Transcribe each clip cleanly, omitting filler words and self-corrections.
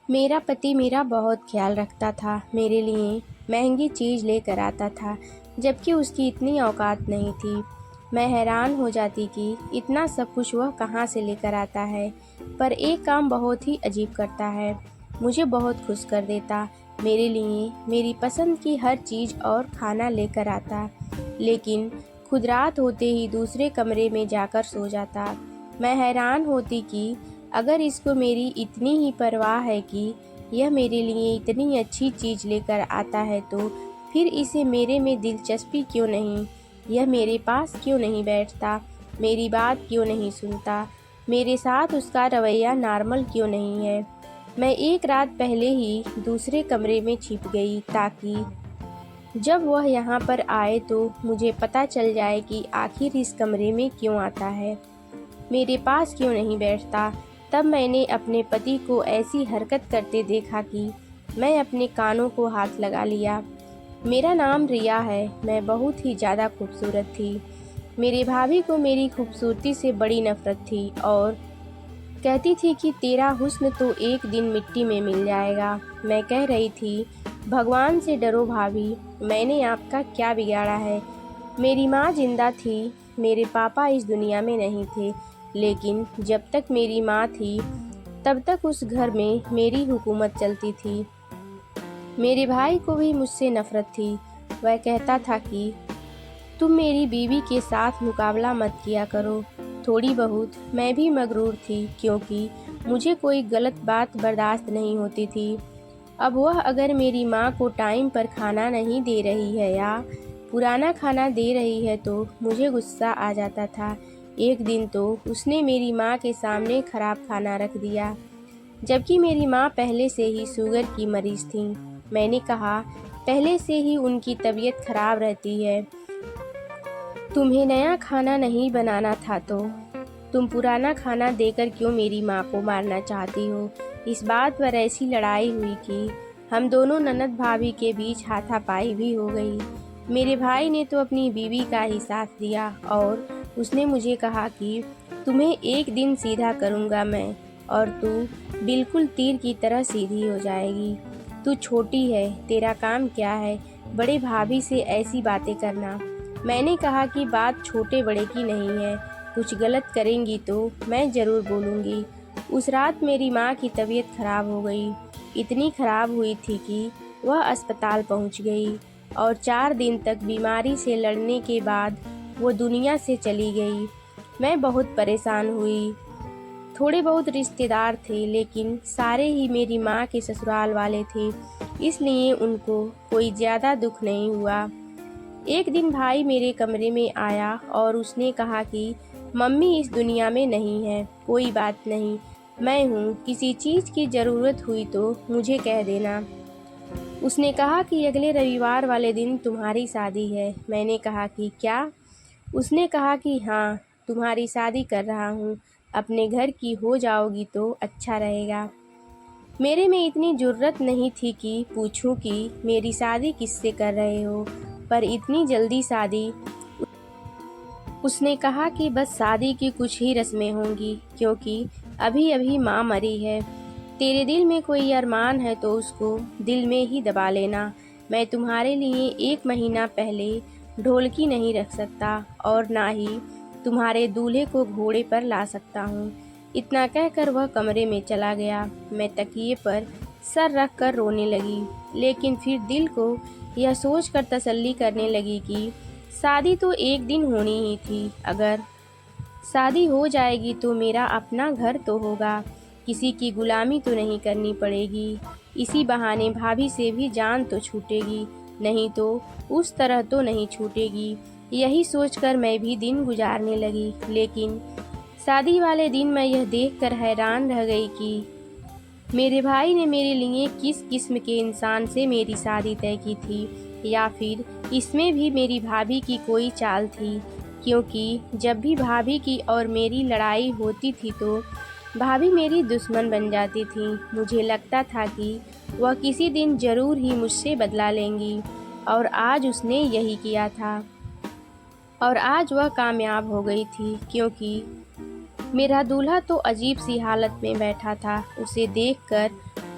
मेरा पति मेरा बहुत ख्याल रखता था, मेरे लिए महंगी चीज़ लेकर आता था, जबकि उसकी इतनी औकात नहीं थी। मैं हैरान हो जाती कि इतना सब कुछ वह कहाँ से लेकर आता है, पर एक काम बहुत ही अजीब करता है, मुझे बहुत खुश कर देता। मेरे लिए मेरी पसंद की हर चीज़ और खाना लेकर आता, लेकिन खुद रात होते ही दूसरे कमरे में जाकर सो जाता। मैं हैरान होती कि अगर इसको मेरी इतनी ही परवाह है कि यह मेरे लिए इतनी अच्छी चीज़ लेकर आता है, तो फिर इसे मेरे में दिलचस्पी क्यों नहीं? यह मेरे पास क्यों नहीं बैठता? मेरी बात क्यों नहीं सुनता? मेरे साथ उसका रवैया नॉर्मल क्यों नहीं है? मैं एक रात पहले ही दूसरे कमरे में छिप गई ताकि जब वह यहाँ पर आए तो मुझे पता चल जाए कि आखिर इस कमरे में क्यों आता है, मेरे पास क्यों नहीं बैठता। तब मैंने अपने पति को ऐसी हरकत करते देखा कि मैं अपने कानों को हाथ लगा लिया। मेरा नाम रिया है, मैं बहुत ही ज़्यादा खूबसूरत थी। मेरे भाभी को मेरी खूबसूरती से बड़ी नफ़रत थी और कहती थी कि तेरा हुस्न तो एक दिन मिट्टी में मिल जाएगा। मैं कह रही थी, भगवान से डरो भाभी, मैंने आपका क्या बिगाड़ा है? मेरी माँ जिंदा थी, मेरे पापा इस दुनिया में नहीं थे, लेकिन जब तक मेरी माँ थी तब तक उस घर में मेरी हुकूमत चलती थी। मेरे भाई को भी मुझसे नफ़रत थी। वह कहता था कि तुम मेरी बीवी के साथ मुकाबला मत किया करो। थोड़ी बहुत मैं भी मगरूर थी, क्योंकि मुझे कोई गलत बात बर्दाश्त नहीं होती थी। अब वह अगर मेरी माँ को टाइम पर खाना नहीं दे रही है या पुराना खाना दे रही है तो मुझे गुस्सा आ जाता था। एक दिन तो उसने मेरी माँ के सामने खराब खाना रख दिया, जबकि मेरी माँ पहले से ही शुगर की मरीज़ थी। मैंने कहा, पहले से ही उनकी तबीयत खराब रहती है, तुम्हें नया खाना नहीं बनाना था तो तुम पुराना खाना देकर क्यों मेरी माँ को मारना चाहती हो? इस बात पर ऐसी लड़ाई हुई कि हम दोनों ननद भाभी के बीच हाथापाई भी हो गई। मेरे भाई ने तो अपनी बीवी का ही साथ दिया और उसने मुझे कहा कि तुम्हें एक दिन सीधा करूँगा मैं और तू बिल्कुल तीर की तरह सीधी हो जाएगी। तू छोटी है, तेरा काम क्या है बड़े भाभी से ऐसी बातें करना? मैंने कहा कि बात छोटे बड़े की नहीं है, कुछ गलत करेंगी तो मैं ज़रूर बोलूँगी। उस रात मेरी माँ की तबीयत खराब हो गई। इतनी खराब हुई थी कि वह अस्पताल पहुँच गई और 4 दिन तक बीमारी से लड़ने के बाद वो दुनिया से चली गई। मैं बहुत परेशान हुई। थोड़े बहुत रिश्तेदार थे, लेकिन सारे ही मेरी माँ के ससुराल वाले थे, इसलिए उनको कोई ज़्यादा दुख नहीं हुआ। एक दिन भाई मेरे कमरे में आया और उसने कहा कि मम्मी इस दुनिया में नहीं है। कोई बात नहीं, मैं हूँ, किसी चीज़ की ज़रूरत हुई तो मुझे कह देना। उसने कहा कि अगले रविवार वाले दिन तुम्हारी शादी है। मैंने कहा कि क्या? उसने कहा कि हाँ, तुम्हारी शादी कर रहा हूँ, अपने घर की हो जाओगी तो अच्छा रहेगा। मेरे में इतनी जुर्रत नहीं थी कि पूछूं कि मेरी शादी किससे कर रहे हो, पर इतनी जल्दी शादी? उसने कहा कि बस शादी की कुछ ही रस्में होंगी, क्योंकि अभी अभी माँ मरी है। तेरे दिल में कोई अरमान है तो उसको दिल में ही दबा लेना। मैं तुम्हारे लिए 1 महीना पहले ढोलकी नहीं रख सकता और ना ही तुम्हारे दूल्हे को घोड़े पर ला सकता हूँ। इतना कहकर वह कमरे में चला गया। मैं तकिए पर सर रख कर रोने लगी, लेकिन फिर दिल को यह सोचकर तसल्ली करने लगी कि शादी तो एक दिन होनी ही थी। अगर शादी हो जाएगी तो मेरा अपना घर तो होगा, किसी की गुलामी तो नहीं करनी पड़ेगी। इसी बहाने भाभी से भी जान तो छूटेगी, नहीं तो उस तरह तो नहीं छूटेगी। यही सोचकर मैं भी दिन गुजारने लगी, लेकिन शादी वाले दिन मैं यह देखकर हैरान रह गई कि मेरे भाई ने मेरे लिए किस किस्म के इंसान से मेरी शादी तय की थी, या फिर इसमें भी मेरी भाभी की कोई चाल थी, क्योंकि जब भी भाभी की और मेरी लड़ाई होती थी तो भाभी मेरी दुश्मन बन जाती थी। मुझे लगता था कि वह किसी दिन ज़रूर ही मुझसे बदला लेंगी, और आज उसने यही किया था। और आज वह कामयाब हो गई थी, क्योंकि मेरा दूल्हा तो अजीब सी हालत में बैठा था। उसे देखकर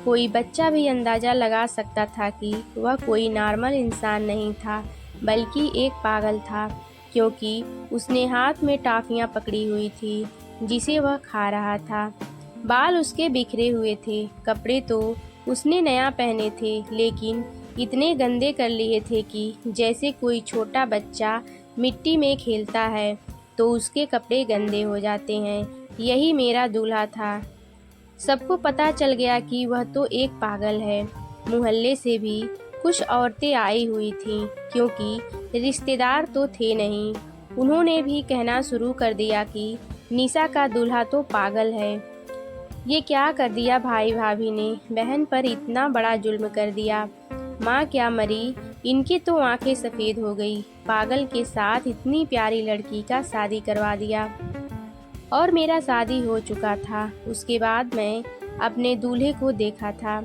कोई बच्चा भी अंदाज़ा लगा सकता था कि वह कोई नॉर्मल इंसान नहीं था, बल्कि एक पागल था, क्योंकि उसने हाथ में टॉफ़ियाँ पकड़ी हुई थी, जिसे वह खा रहा था। बाल उसके बिखरे हुए थे, कपड़े तो उसने नया पहने थे, लेकिन इतने गंदे कर लिए थे कि जैसे कोई छोटा बच्चा मिट्टी में खेलता है तो उसके कपड़े गंदे हो जाते हैं। यही मेरा दूल्हा था। सबको पता चल गया कि वह तो एक पागल है। मोहल्ले से भी कुछ औरतें आई हुई थीं, क्योंकि रिश्तेदार तो थे नहीं। उन्होंने भी कहना शुरू कर दिया कि निशा का दूल्हा तो पागल है। ये क्या कर दिया भाई भाभी ने, बहन पर इतना बड़ा जुल्म कर दिया। माँ क्या मरी, इनकी तो आंखें सफ़ेद हो गई। पागल के साथ इतनी प्यारी लड़की का शादी करवा दिया। और मेरा शादी हो चुका था। उसके बाद मैं अपने दूल्हे को देखा था।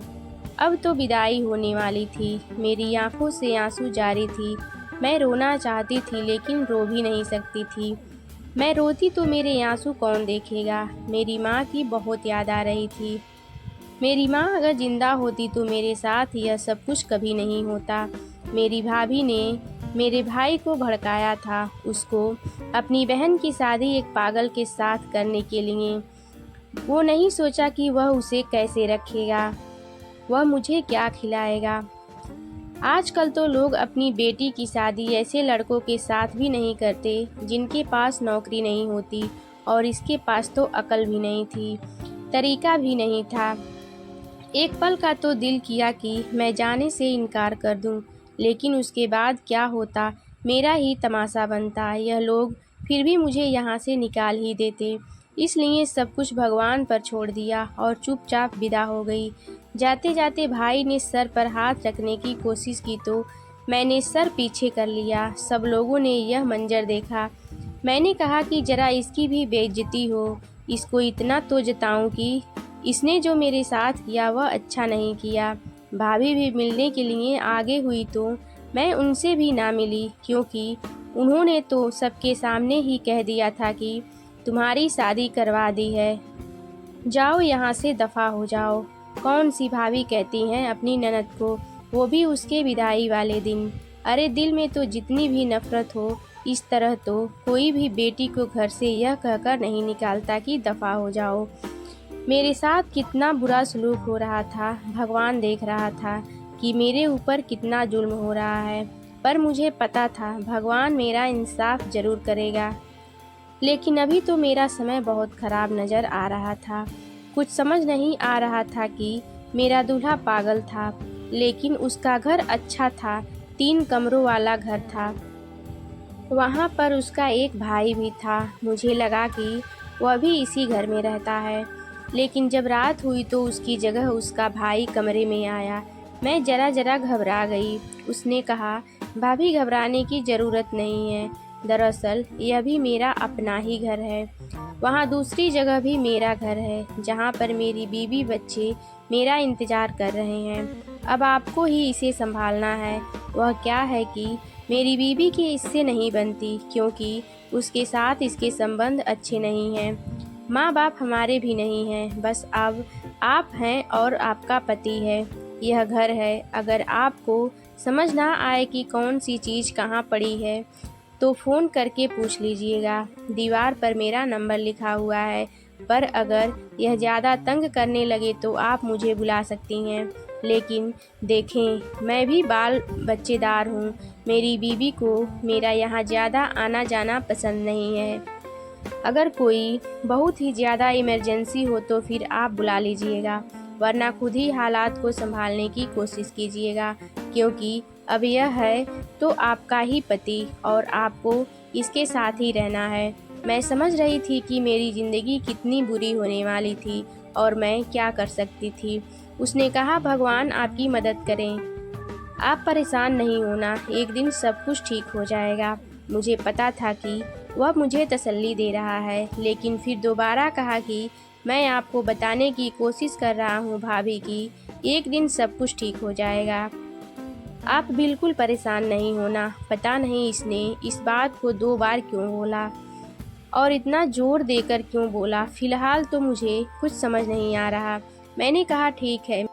अब तो विदाई होने वाली थी। मेरी आंखों से आंसू जारी थी। मैं रोना चाहती थी, लेकिन रो भी नहीं सकती थी। मैं रोती तो मेरे आंसू कौन देखेगा। मेरी माँ की बहुत याद आ रही थी। मेरी माँ अगर जिंदा होती तो मेरे साथ यह सब कुछ कभी नहीं होता। मेरी भाभी ने मेरे भाई को भड़काया था, उसको अपनी बहन की शादी एक पागल के साथ करने के लिए। वो नहीं सोचा कि वह उसे कैसे रखेगा, वह मुझे क्या खिलाएगा। आजकल तो लोग अपनी बेटी की शादी ऐसे लड़कों के साथ भी नहीं करते जिनके पास नौकरी नहीं होती, और इसके पास तो अकल भी नहीं थी, तरीका भी नहीं था। एक पल का तो दिल किया कि मैं जाने से इनकार कर दूं, लेकिन उसके बाद क्या होता, मेरा ही तमाशा बनता। यह लोग फिर भी मुझे यहाँ से निकाल ही देते। इसलिए सब कुछ भगवान पर छोड़ दिया और चुपचाप विदा हो गई। जाते जाते भाई ने सर पर हाथ रखने की कोशिश की तो मैंने सर पीछे कर लिया। सब लोगों ने यह मंजर देखा। मैंने कहा कि जरा इसकी भी बेइज्जती हो, इसको इतना तो जताऊं कि इसने जो मेरे साथ किया वह अच्छा नहीं किया। भाभी भी मिलने के लिए आगे हुई तो मैं उनसे भी ना मिली, क्योंकि उन्होंने तो सबके सामने ही कह दिया था कि तुम्हारी शादी करवा दी है, जाओ यहाँ से दफ़ा हो जाओ। कौन सी भाभी कहती हैं अपनी ननद को, वो भी उसके विदाई वाले दिन। अरे दिल में तो जितनी भी नफ़रत हो, इस तरह तो कोई भी बेटी को घर से यह कहकर नहीं निकालता कि दफ़ा हो जाओ। मेरे साथ कितना बुरा सलूक हो रहा था, भगवान देख रहा था कि मेरे ऊपर कितना जुल्म हो रहा है। पर मुझे पता था भगवान मेरा इंसाफ ज़रूर करेगा। लेकिन अभी तो मेरा समय बहुत ख़राब नज़र आ रहा था। कुछ समझ नहीं आ रहा था कि मेरा दूल्हा पागल था, लेकिन उसका घर अच्छा था, 3 कमरों वाला घर था। वहाँ पर उसका एक भाई भी था। मुझे लगा कि वह भी इसी घर में रहता है। लेकिन जब रात हुई तो उसकी जगह उसका भाई कमरे में आया। मैं ज़रा घबरा गई। उसने कहा, भाभी घबराने की ज़रूरत नहीं है, दरअसल यह भी मेरा अपना ही घर है। वहाँ दूसरी जगह भी मेरा घर है, जहाँ पर मेरी बीवी बच्चे मेरा इंतज़ार कर रहे हैं। अब आपको ही इसे संभालना है। वह क्या है कि मेरी बीवी की इससे नहीं बनती, क्योंकि उसके साथ इसके संबंध अच्छे नहीं हैं। माँ बाप हमारे भी नहीं हैं, बस अब आप हैं और आपका पति है। यह घर है। अगर आपको समझ ना आए कि कौन सी चीज़ कहाँ पड़ी है तो फ़ोन करके पूछ लीजिएगा। दीवार पर मेरा नंबर लिखा हुआ है, पर अगर यह ज़्यादा तंग करने लगे तो आप मुझे बुला सकती हैं। लेकिन देखें, मैं भी बाल बच्चेदार हूँ। मेरी बीवी को मेरा यहाँ ज़्यादा आना जाना पसंद नहीं है। अगर कोई बहुत ही ज़्यादा इमरजेंसी हो तो फिर आप बुला लीजिएगा, वरना खुद ही हालात को संभालने की कोशिश कीजिएगा, क्योंकि अब यह है तो आपका ही पति और आपको इसके साथ ही रहना है। मैं समझ रही थी कि मेरी ज़िंदगी कितनी बुरी होने वाली थी और मैं क्या कर सकती थी। उसने कहा, भगवान आपकी मदद करें, आप परेशान नहीं होना, एक दिन सब कुछ ठीक हो जाएगा। मुझे पता था कि वह मुझे तसल्ली दे रहा है, लेकिन फिर दोबारा कहा कि मैं आपको बताने की कोशिश कर रहा हूँ भाभी कि एक दिन सब कुछ ठीक हो जाएगा। आप बिल्कुल परेशान नहीं होना। पता नहीं इसने इस बात को 2 बार क्यों बोला और इतना जोर देकर क्यों बोला। फ़िलहाल तो मुझे कुछ समझ नहीं आ रहा। मैंने कहा, ठीक है,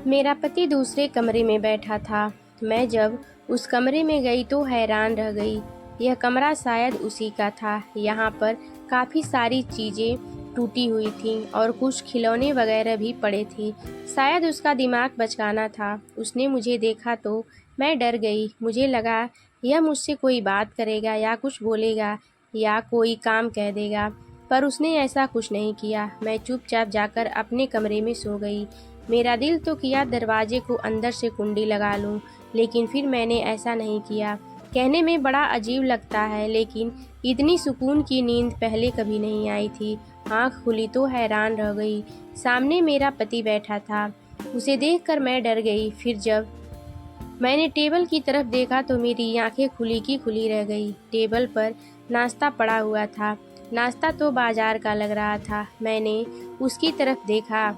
मेरा पति दूसरे कमरे में बैठा था। मैं जब उस कमरे में गई तो हैरान रह गई। यह कमरा शायद उसी का था। यहाँ पर काफ़ी सारी चीज़ें टूटी हुई थीं और कुछ खिलौने वगैरह भी पड़े थे। शायद उसका दिमाग बचकाना था। उसने मुझे देखा तो मैं डर गई। मुझे लगा यह मुझसे कोई बात करेगा या कुछ बोलेगा या कोई काम कह देगा, पर उसने ऐसा कुछ नहीं किया। मैं चुपचाप जाकर अपने कमरे में सो गई। मेरा दिल तो किया दरवाजे को अंदर से कुंडी लगा लूं, लेकिन फिर मैंने ऐसा नहीं किया। कहने में बड़ा अजीब लगता है, लेकिन इतनी सुकून की नींद पहले कभी नहीं आई थी। आँख खुली तो हैरान रह गई। सामने मेरा पति बैठा था। उसे देखकर मैं डर गई। फिर जब मैंने टेबल की तरफ देखा तो मेरी आंखें खुली की खुली रह गई। टेबल पर नाश्ता पड़ा हुआ था। नाश्ता तो बाजार का लग रहा था। मैंने उसकी तरफ देखा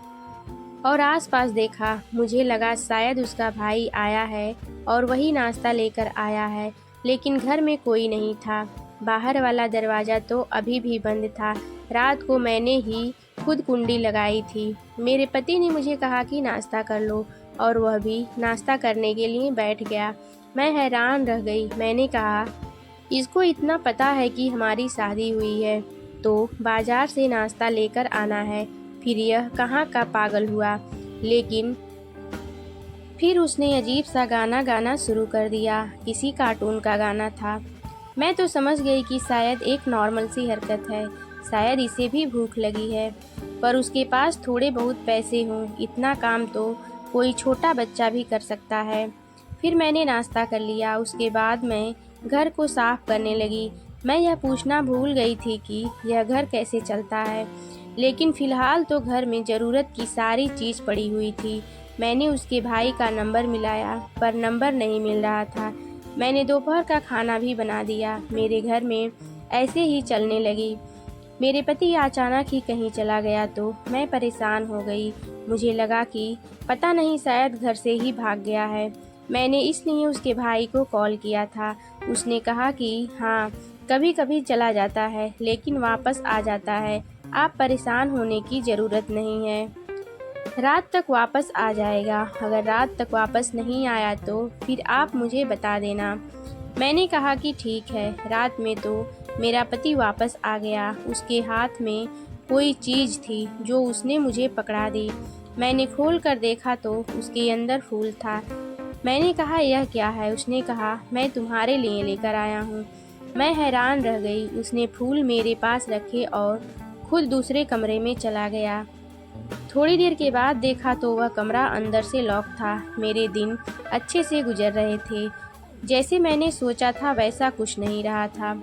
और आसपास देखा। मुझे लगा शायद उसका भाई आया है और वही नाश्ता लेकर आया है, लेकिन घर में कोई नहीं था। बाहर वाला दरवाज़ा तो अभी भी बंद था। रात को मैंने ही खुद कुंडी लगाई थी। मेरे पति ने मुझे कहा कि नाश्ता कर लो, और वह भी नाश्ता करने के लिए बैठ गया। मैं हैरान रह गई। मैंने कहा, इसको इतना पता है कि हमारी शादी हुई है, तो बाजार से नाश्ता लेकर आना है। फिर यह कहाँ का पागल हुआ। लेकिन फिर उसने अजीब सा गाना गाना शुरू कर दिया। किसी कार्टून का गाना था। मैं तो समझ गई कि शायद एक नॉर्मल सी हरकत है, शायद इसे भी भूख लगी है, पर उसके पास थोड़े बहुत पैसे हों। इतना काम तो कोई छोटा बच्चा भी कर सकता है। फिर मैंने नाश्ता कर लिया। उसके बाद मैं घर को साफ करने लगी। मैं यह पूछना भूल गई थी कि यह घर कैसे चलता है, लेकिन फ़िलहाल तो घर में ज़रूरत की सारी चीज़ पड़ी हुई थी। मैंने उसके भाई का नंबर मिलाया, पर नंबर नहीं मिल रहा था। मैंने दोपहर का खाना भी बना दिया। मेरे घर में ऐसे ही चलने लगी। मेरे पति अचानक ही कहीं चला गया तो मैं परेशान हो गई। मुझे लगा कि पता नहीं शायद घर से ही भाग गया है। मैंने इसलिए उसके भाई को कॉल किया था। उसने कहा कि हाँ, कभी कभी चला जाता है लेकिन वापस आ जाता है। आप परेशान होने की ज़रूरत नहीं है। रात तक वापस आ जाएगा। अगर रात तक वापस नहीं आया तो फिर आप मुझे बता देना। मैंने कहा कि ठीक है। रात में तो मेरा पति वापस आ गया। उसके हाथ में कोई चीज़ थी जो उसने मुझे पकड़ा दी। मैंने खोल कर देखा तो उसके अंदर फूल था। मैंने कहा, यह क्या है? उसने कहा, मैं तुम्हारे लिए लेकर आया हूँ। मैं हैरान रह गई। उसने फूल मेरे पास रखे और खुद दूसरे कमरे में चला गया। थोड़ी देर के बाद देखा तो वह कमरा अंदर से लॉक था। मेरे दिन अच्छे से गुजर रहे थे। जैसे मैंने सोचा था वैसा कुछ नहीं रहा था,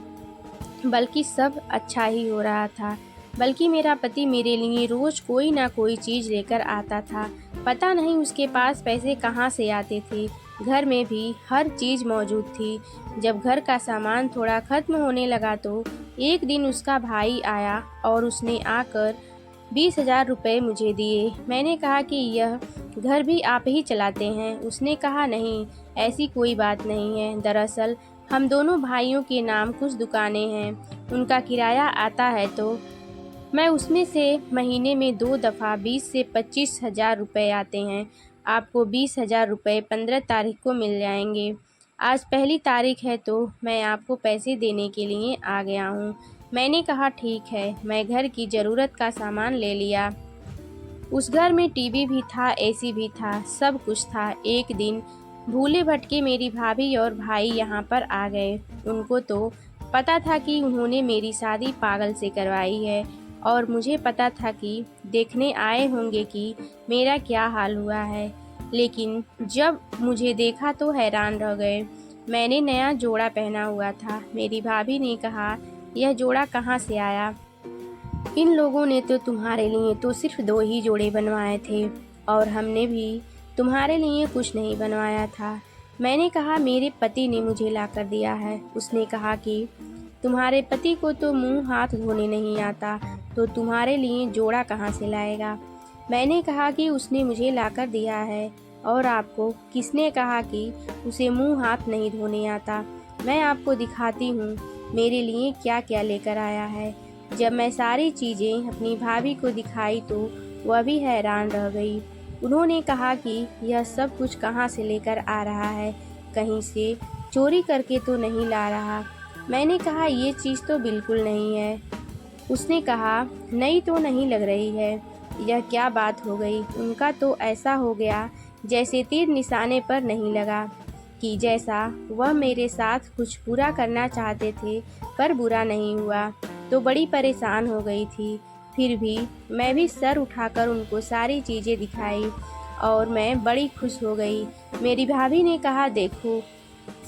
बल्कि सब अच्छा ही हो रहा था। बल्कि मेरा पति मेरे लिए रोज़ कोई ना कोई चीज़ लेकर आता था। पता नहीं उसके पास पैसे कहाँ से आते थे। घर में भी हर चीज़ मौजूद थी। जब घर का सामान थोड़ा ख़त्म होने लगा तो एक दिन उसका भाई आया और उसने आकर 20,000 रुपये मुझे दिए। मैंने कहा कि यह घर भी आप ही चलाते हैं? उसने कहा, नहीं, ऐसी कोई बात नहीं है। दरअसल हम दोनों भाइयों के नाम कुछ दुकानें हैं। उनका किराया आता है तो मैं उसमें से महीने में 2 दफ़ा 20 से 25,000 रुपये आते हैं। आपको 20,000 रुपये 15 तारीख को मिल जाएंगे। आज पहली तारीख है तो मैं आपको पैसे देने के लिए आ गया हूँ। मैंने कहा, ठीक है। मैं घर की ज़रूरत का सामान ले लिया। उस घर में टीवी भी था, एसी भी था, सब कुछ था। एक दिन भूले भटके मेरी भाभी और भाई यहाँ पर आ गए। उनको तो पता था कि उन्होंने मेरी शादी पागल से करवाई है, और मुझे पता था कि देखने आए होंगे कि मेरा क्या हाल हुआ है। लेकिन जब मुझे देखा तो हैरान रह गए। मैंने नया जोड़ा पहना हुआ था। मेरी भाभी ने कहा, यह जोड़ा कहाँ से आया? इन लोगों ने तो तुम्हारे लिए तो सिर्फ 2 ही जोड़े बनवाए थे, और हमने भी तुम्हारे लिए कुछ नहीं बनवाया था। मैंने कहा, मेरे पति ने मुझे ला कर दिया है। उसने कहा कि तुम्हारे पति को तो मुंह हाथ धोने नहीं आता, तो तुम्हारे लिए जोड़ा कहाँ से लाएगा? मैंने कहा कि उसने मुझे ला कर दिया है। और आपको किसने कहा कि उसे मुंह हाथ नहीं धोने आता? मैं आपको दिखाती हूँ मेरे लिए क्या क्या लेकर आया है। जब मैं सारी चीज़ें अपनी भाभी को दिखाई तो वह भी हैरान रह गई। उन्होंने कहा कि यह सब कुछ कहाँ से लेकर आ रहा है, कहीं से चोरी करके तो नहीं ला रहा। मैंने कहा ये चीज़ तो बिल्कुल नहीं है। उसने कहा नई तो नहीं लग रही है। यह क्या बात हो गई? उनका तो ऐसा हो गया जैसे तीर निशाने पर नहीं लगा, कि जैसा वह मेरे साथ कुछ बुरा करना चाहते थे पर बुरा नहीं हुआ। तो बड़ी परेशान हो गई थी। फिर भी मैं भी सर उठाकर उनको सारी चीज़ें दिखाई और मैं बड़ी खुश हो गई। मेरी भाभी ने कहा देखो,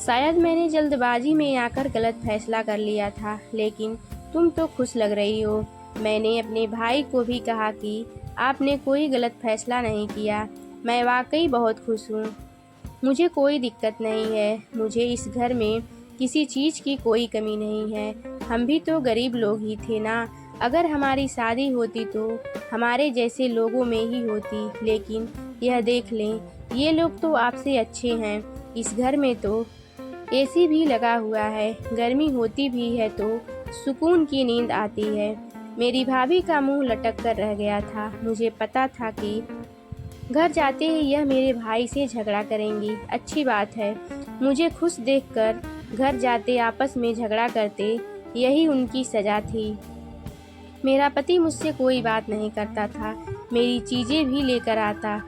शायद मैंने जल्दबाजी में आकर गलत फैसला कर लिया था, लेकिन तुम तो खुश लग रही हो। मैंने अपने भाई को भी कहा कि आपने कोई गलत फैसला नहीं किया। मैं वाकई बहुत खुश हूँ। मुझे कोई दिक्कत नहीं है। मुझे इस घर में किसी चीज़ की कोई कमी नहीं है। हम भी तो गरीब लोग ही थे ना। अगर हमारी शादी होती तो हमारे जैसे लोगों में ही होती। लेकिन यह देख लें, ये लोग तो आपसे अच्छे हैं। इस घर में तो एसी भी लगा हुआ है। गर्मी होती भी है तो सुकून की नींद आती है। मेरी भाभी का मुंह लटक कर रह गया था। मुझे पता था कि घर जाते ही यह मेरे भाई से झगड़ा करेंगी। अच्छी बात है। मुझे खुश देखकर घर जाते आपस में झगड़ा करते, यही उनकी सजा थी। मेरा पति मुझसे कोई बात नहीं करता था। मेरी चीज़ें भी लेकर आता,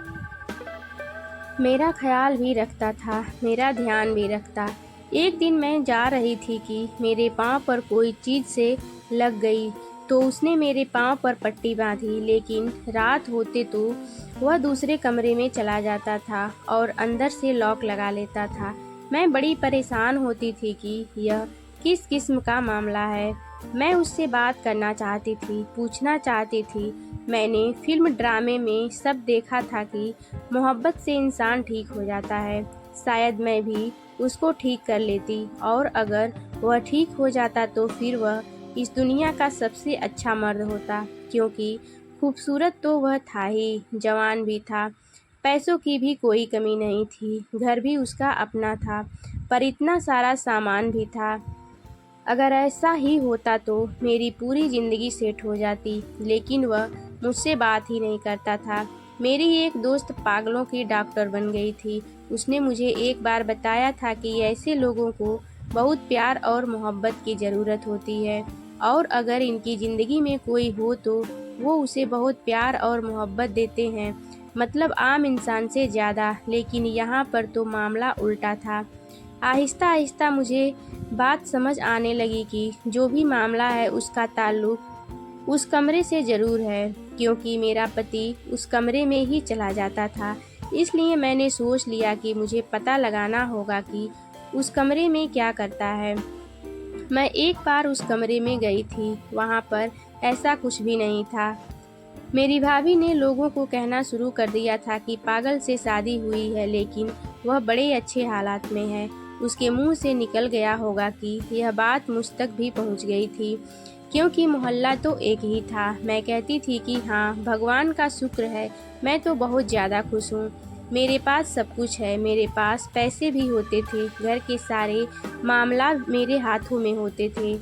मेरा ख्याल भी रखता था, मेरा ध्यान भी रखता। एक दिन मैं जा रही थी कि मेरे पाँव पर कोई चीज़ से लग गई, तो उसने मेरे पाँव पर पट्टी बांधी। लेकिन रात होते तो वह दूसरे कमरे में चला जाता था और अंदर से लॉक लगा लेता था। मैं बड़ी परेशान होती थी कि यह किस किस्म का मामला है। मैं उससे बात करना चाहती थी, पूछना चाहती थी। मैंने फिल्म ड्रामे में सब देखा था कि मोहब्बत से इंसान ठीक हो जाता है। शायद मैं भी उसको ठीक कर लेती, और अगर वह ठीक हो जाता तो फिर वह इस दुनिया का सबसे अच्छा मर्द होता, क्योंकि खूबसूरत तो वह था ही, जवान भी था। पैसों की भी कोई कमी नहीं थी, घर भी उसका अपना था, पर इतना सारा सामान भी था। अगर ऐसा ही होता तो मेरी पूरी ज़िंदगी सेट हो जाती। लेकिन वह मुझसे बात ही नहीं करता था। मेरी एक दोस्त पागलों की डॉक्टर बन गई थी। उसने मुझे एक बार बताया था कि ऐसे लोगों को बहुत प्यार और मोहब्बत की ज़रूरत होती है, और अगर इनकी ज़िंदगी में कोई हो तो वो उसे बहुत प्यार और मोहब्बत देते हैं, मतलब आम इंसान से ज़्यादा। लेकिन यहाँ पर तो मामला उल्टा था। आहिस्ता आहिस्ता मुझे बात समझ आने लगी कि जो भी मामला है उसका ताल्लुक उस कमरे से ज़रूर है, क्योंकि मेरा पति उस कमरे में ही चला जाता था। इसलिए मैंने सोच लिया कि मुझे पता लगाना होगा कि उस कमरे में क्या करता है। मैं एक बार उस कमरे में गई थी, वहाँ पर ऐसा कुछ भी नहीं था। मेरी भाभी ने लोगों को कहना शुरू कर दिया था कि पागल से शादी हुई है, लेकिन वह बड़े अच्छे हालात में है। उसके मुंह से निकल गया होगा कि यह बात मुझ तक भी पहुंच गई थी, क्योंकि मोहल्ला तो एक ही था। मैं कहती थी कि हाँ, भगवान का शुक्र है, मैं तो बहुत ज़्यादा खुश हूँ। मेरे पास सब कुछ है, मेरे पास पैसे भी होते थे, घर के सारे मामला मेरे हाथों में होते थे,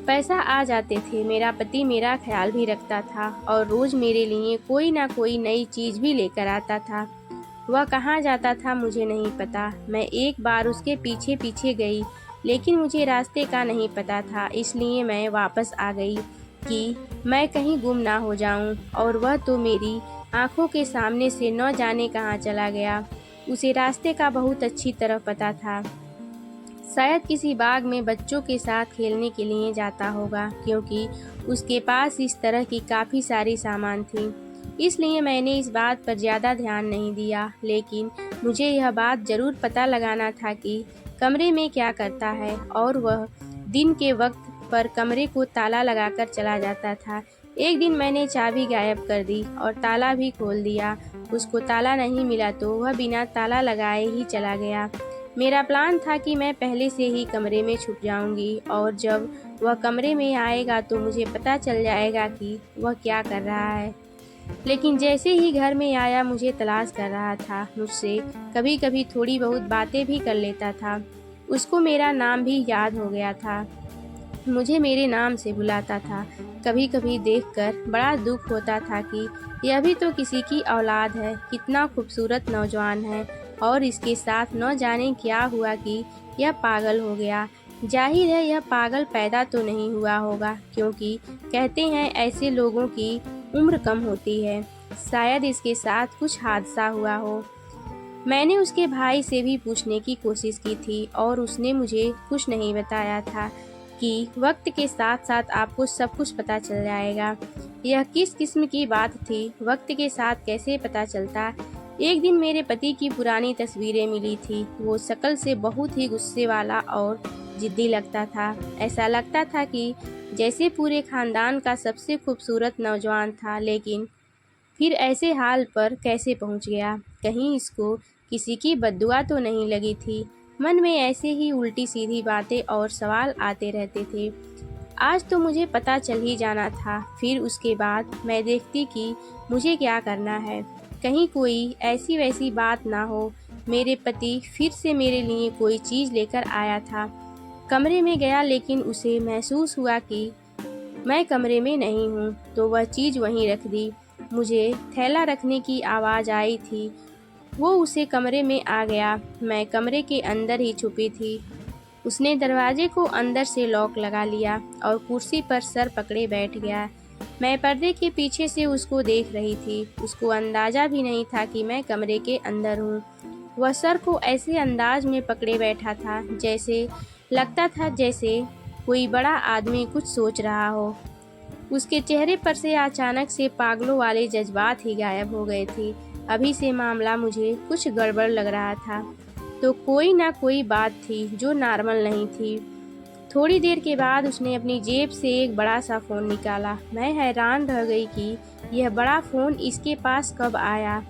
पैसा आ जाते थे। मेरा पति मेरा ख्याल भी रखता था और रोज़ मेरे लिए कोई ना कोई नई चीज़ भी लेकर आता था। वह कहाँ जाता था मुझे नहीं पता। मैं एक बार उसके पीछे पीछे गई, लेकिन मुझे रास्ते का नहीं पता था, इसलिए मैं वापस आ गई कि मैं कहीं गुम ना हो जाऊं। और वह तो मेरी आंखों के सामने से न जाने कहाँ चला गया। उसे रास्ते का बहुत अच्छी तरह पता था। शायद किसी बाग में बच्चों के साथ खेलने के लिए जाता होगा, क्योंकि उसके पास इस तरह की काफ़ी सारी सामान थी। इसलिए मैंने इस बात पर ज़्यादा ध्यान नहीं दिया, लेकिन मुझे यह बात ज़रूर पता लगाना था कि कमरे में क्या करता है। और वह दिन के वक्त पर कमरे को ताला लगाकर चला जाता था। एक दिन मैंने चाबी गायब कर दी और ताला भी खोल दिया। उसको ताला नहीं मिला तो वह बिना ताला लगाए ही चला गया। मेरा प्लान था कि मैं पहले से ही कमरे में छुप जाऊंगी, और जब वह कमरे में आएगा तो मुझे पता चल जाएगा कि वह क्या कर रहा है। लेकिन जैसे ही घर में आया मुझे तलाश कर रहा था। मुझसे कभी कभी थोड़ी बहुत बातें भी कर लेता था। उसको मेरा नाम भी याद हो गया था। मुझे मेरे नाम से बुलाता था। कभी कभी देखकर बड़ा दुख होता था कि यह भी तो किसी की औलाद है, कितना खूबसूरत नौजवान है, और इसके साथ न जाने क्या हुआ कि यह पागल हो गया। जाहिर है यह पागल पैदा तो नहीं हुआ होगा, क्योंकि कहते हैं ऐसे लोगों की उम्र कम होती है। शायद इसके साथ कुछ हादसा हुआ हो। मैंने उसके भाई से भी पूछने की कोशिश की थी और उसने मुझे कुछ नहीं बताया था कि वक्त के साथ साथ आपको सब कुछ पता चल जाएगा। यह किस किस्म की बात थी, वक्त के साथ कैसे पता चलता। एक दिन मेरे पति की पुरानी तस्वीरें मिली थी। वो शक्ल से बहुत ही गुस्से वाला और जिद्दी लगता था। ऐसा लगता था कि जैसे पूरे खानदान का सबसे खूबसूरत नौजवान था, लेकिन फिर ऐसे हाल पर कैसे पहुंच गया। कहीं इसको किसी की बद्दुआ तो नहीं लगी थी। मन में ऐसे ही उल्टी सीधी बातें और सवाल आते रहते थे। आज तो मुझे पता चल ही जाना था, फिर उसके बाद मैं देखती कि मुझे क्या करना है। कहीं कोई ऐसी वैसी बात ना हो। मेरे पति फिर से मेरे लिए कोई चीज़ लेकर आया था। कमरे में गया, लेकिन उसे महसूस हुआ कि मैं कमरे में नहीं हूँ, तो वह चीज़ वहीं रख दी। मुझे थैला रखने की आवाज़ आई थी। वो उसे कमरे में आ गया। मैं कमरे के अंदर ही छुपी थी। उसने दरवाजे को अंदर से लॉक लगा लिया और कुर्सी पर सर पकड़े बैठ गया। मैं पर्दे के पीछे से उसको देख रही थी। उसको अंदाजा भी नहीं था कि मैं कमरे के अंदर हूँ। वह सर को ऐसे अंदाज में पकड़े बैठा था जैसे लगता था जैसे कोई बड़ा आदमी कुछ सोच रहा हो। उसके चेहरे पर से अचानक से पागलों वाले जज्बात ही गायब हो गए थे। अभी से मामला मुझे कुछ गड़बड़ लग रहा था। तो कोई ना कोई बात थी जो नॉर्मल नहीं थी। थोड़ी देर के बाद उसने अपनी जेब से एक बड़ा सा फ़ोन निकाला। मैं हैरान रह गई कि यह बड़ा फ़ोन इसके पास कब आया,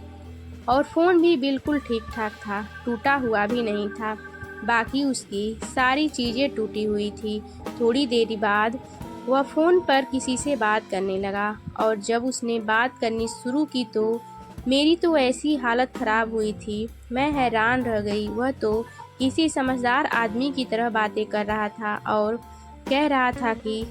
और फ़ोन भी बिल्कुल ठीक ठाक था, टूटा हुआ भी नहीं था। बाकी उसकी सारी चीज़ें टूटी हुई थी। थोड़ी देर बाद वह फ़ोन पर किसी से बात करने लगा, और जब उसने बात करनी शुरू की तो मेरी तो ऐसी हालत ख़राब हुई थी, मैं हैरान रह गई। वह तो किसी समझदार आदमी की तरह बातें कर रहा था और कह रहा था कि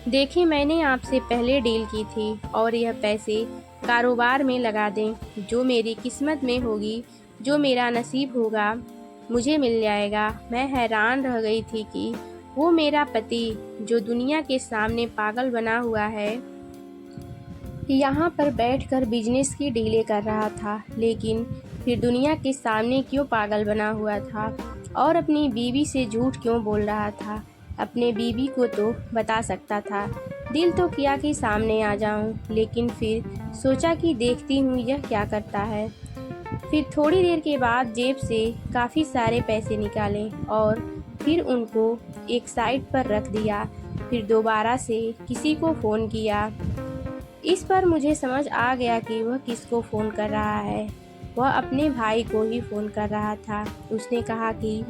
देखिए, मैंने आपसे पहले डील की थी और यह पैसे कारोबार में लगा दें। जो मेरी किस्मत में होगी, जो मेरा नसीब होगा, मुझे मिल जाएगा। मैं हैरान रह गई थी कि वो मेरा पति, जो दुनिया के सामने पागल बना हुआ है, यहाँ पर बैठकर बिजनेस की डीलें कर रहा था, लेकिन फिर दुनिया के सामने क्यों पागल बना हुआ था और अपनी बीवी से झूठ क्यों बोल रहा था। अपने बीवी को तो बता सकता था। दिल तो किया कि सामने आ जाऊं, लेकिन फिर सोचा कि देखती हूँ यह क्या करता है। फिर थोड़ी देर के बाद जेब से काफ़ी सारे पैसे निकाले और फिर उनको एक साइड पर रख दिया। फिर दोबारा से किसी को फ़ोन किया। इस पर मुझे समझ आ गया कि वह किसको फ़ोन कर रहा है। वह अपने भाई को ही फ़ोन कर रहा था। उसने कहा कि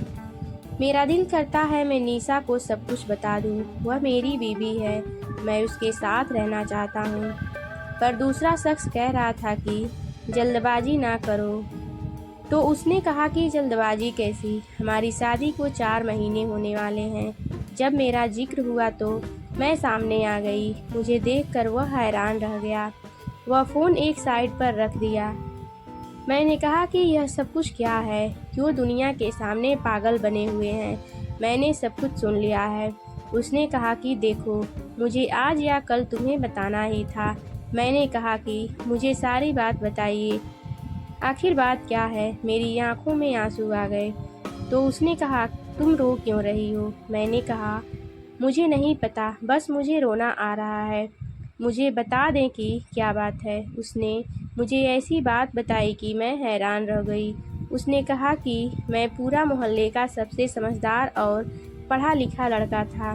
मेरा दिल करता है मैं निशा को सब कुछ बता दूं। वह मेरी बीवी है, मैं उसके साथ रहना चाहता हूं। पर दूसरा शख्स कह रहा था कि जल्दबाजी ना करो। तो उसने कहा कि जल्दबाजी कैसी, हमारी शादी को 4 महीने होने वाले हैं। जब मेरा जिक्र हुआ तो मैं सामने आ गई। मुझे देखकर वह हैरान रह गया। वह फ़ोन एक साइड पर रख दिया। मैंने कहा कि यह सब कुछ क्या है, क्यों दुनिया के सामने पागल बने हुए हैं। मैंने सब कुछ सुन लिया है। उसने कहा कि देखो, मुझे आज या कल तुम्हें बताना ही था। मैंने कहा कि मुझे सारी बात बताइए, आखिर बात क्या है। मेरी आंखों में आंसू आ गए। तो उसने कहा तुम रो क्यों रही हो। मैंने कहा मुझे नहीं पता, बस मुझे रोना आ रहा है। मुझे बता दें कि क्या बात है। उसने मुझे ऐसी बात बताई कि मैं हैरान रह गई। उसने कहा कि मैं पूरा मोहल्ले का सबसे समझदार और पढ़ा लिखा लड़का था।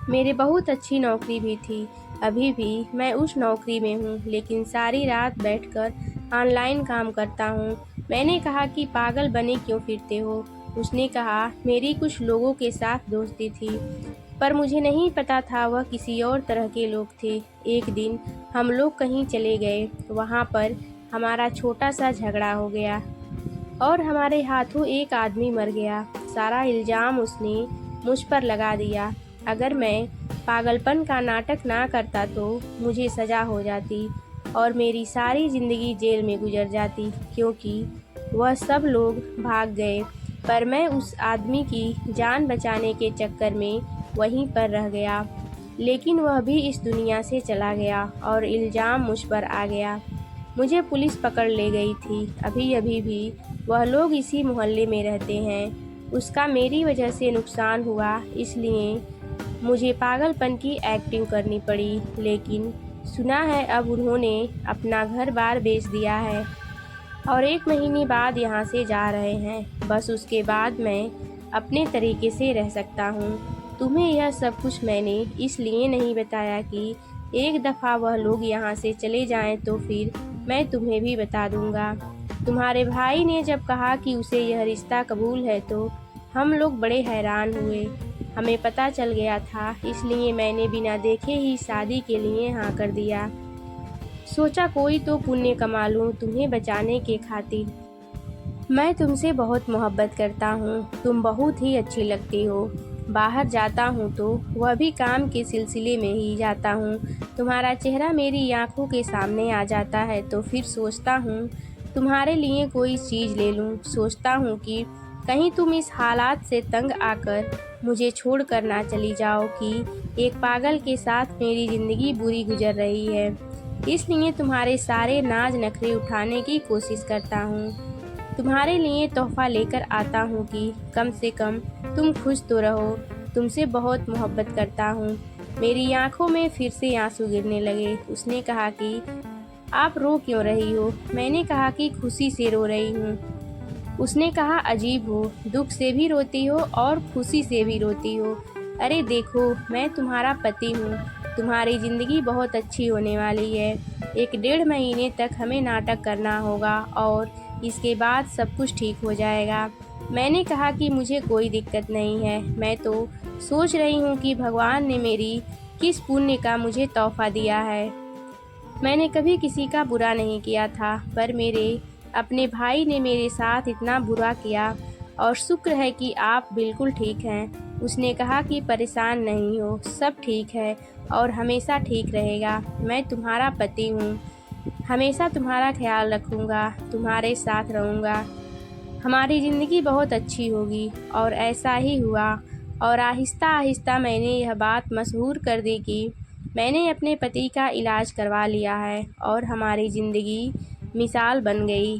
मेरे बहुत अच्छी नौकरी भी थी। अभी भी मैं उस नौकरी में हूँ, लेकिन सारी रात बैठकर ऑनलाइन काम करता हूँ। मैंने कहा कि पागल बने क्यों फिरते हो। उसने कहा मेरी कुछ लोगों के साथ दोस्ती थी, पर मुझे नहीं पता था वह किसी और तरह के लोग थे। एक दिन हम लोग कहीं चले गए, वहाँ पर हमारा छोटा सा झगड़ा हो गया और हमारे हाथों एक आदमी मर गया। सारा इल्ज़ाम उसने मुझ पर लगा दिया। अगर मैं पागलपन का नाटक ना करता तो मुझे सज़ा हो जाती और मेरी सारी ज़िंदगी जेल में गुजर जाती, क्योंकि वह सब लोग भाग गए पर मैं उस आदमी की जान बचाने के चक्कर में वहीं पर रह गया। लेकिन वह भी इस दुनिया से चला गया और इल्ज़ाम मुझ पर आ गया। मुझे पुलिस पकड़ ले गई थी। अभी अभी भी वह लोग इसी मोहल्ले में रहते हैं। उसका मेरी वजह से नुकसान हुआ, इसलिए मुझे पागलपन की एक्टिंग करनी पड़ी। लेकिन सुना है अब उन्होंने अपना घर-बार बेच दिया है और 1 महीने बाद यहाँ से जा रहे हैं। बस उसके बाद मैं अपने तरीके से रह सकता हूँ। तुम्हें यह सब कुछ मैंने इसलिए नहीं बताया कि एक दफ़ा वह लोग यहाँ से चले जाएं तो फिर मैं तुम्हें भी बता दूँगा। तुम्हारे भाई ने जब कहा कि उसे यह रिश्ता कबूल है तो हम लोग बड़े हैरान हुए। हमें पता चल गया था, इसलिए मैंने बिना देखे ही शादी के लिए हाँ कर दिया। सोचा कोई तो पुण्य कमा लूँ तुम्हें बचाने के खातिर। मैं तुमसे बहुत मोहब्बत करता हूँ, तुम बहुत ही अच्छी लगती हो। बाहर जाता हूँ तो वह भी काम के सिलसिले में ही जाता हूँ। तुम्हारा चेहरा मेरी आँखों के सामने आ जाता है तो फिर सोचता हूँ तुम्हारे लिए कोई चीज़ ले लूँ। सोचता हूँ कि कहीं तुम इस हालात से तंग आकर मुझे छोड़ कर ना चली जाओ कि एक पागल के साथ मेरी ज़िंदगी बुरी गुजर रही है। इसलिए तुम्हारे सारे नाज नखरे उठाने की कोशिश करता हूँ। तुम्हारे लिए तोहफ़ा लेकर आता हूँ कि कम से कम तुम खुश तो रहो। तुमसे बहुत मोहब्बत करता हूँ। मेरी आँखों में फिर से आंसू गिरने लगे। उसने कहा कि आप रो क्यों रही हो? मैंने कहा कि खुशी से रो रही हूँ। उसने कहा अजीब हो, दुख से भी रोती हो और खुशी से भी रोती हो। अरे देखो, मैं तुम्हारा पति हूँ। तुम्हारी ज़िंदगी बहुत अच्छी होने वाली है। 1 डेढ़ महीने तक हमें नाटक करना होगा और इसके बाद सब कुछ ठीक हो जाएगा। मैंने कहा कि मुझे कोई दिक्कत नहीं है। मैं तो सोच रही हूँ कि भगवान ने मेरी किस पुण्य का मुझे तोहफ़ा दिया है। मैंने कभी किसी का बुरा नहीं किया था, पर मेरे अपने भाई ने मेरे साथ इतना बुरा किया और शुक्र है कि आप बिल्कुल ठीक हैं। उसने कहा कि परेशान नहीं हो, सब ठीक है और हमेशा ठीक रहेगा। मैं तुम्हारा पति हूँ, हमेशा तुम्हारा ख्याल रखूँगा, तुम्हारे साथ रहूँगा। हमारी ज़िंदगी बहुत अच्छी होगी। और ऐसा ही हुआ और आहिस्ता आहिस्ता मैंने यह बात मशहूर कर दी कि मैंने अपने पति का इलाज करवा लिया है और हमारी ज़िंदगी मिसाल बन गई।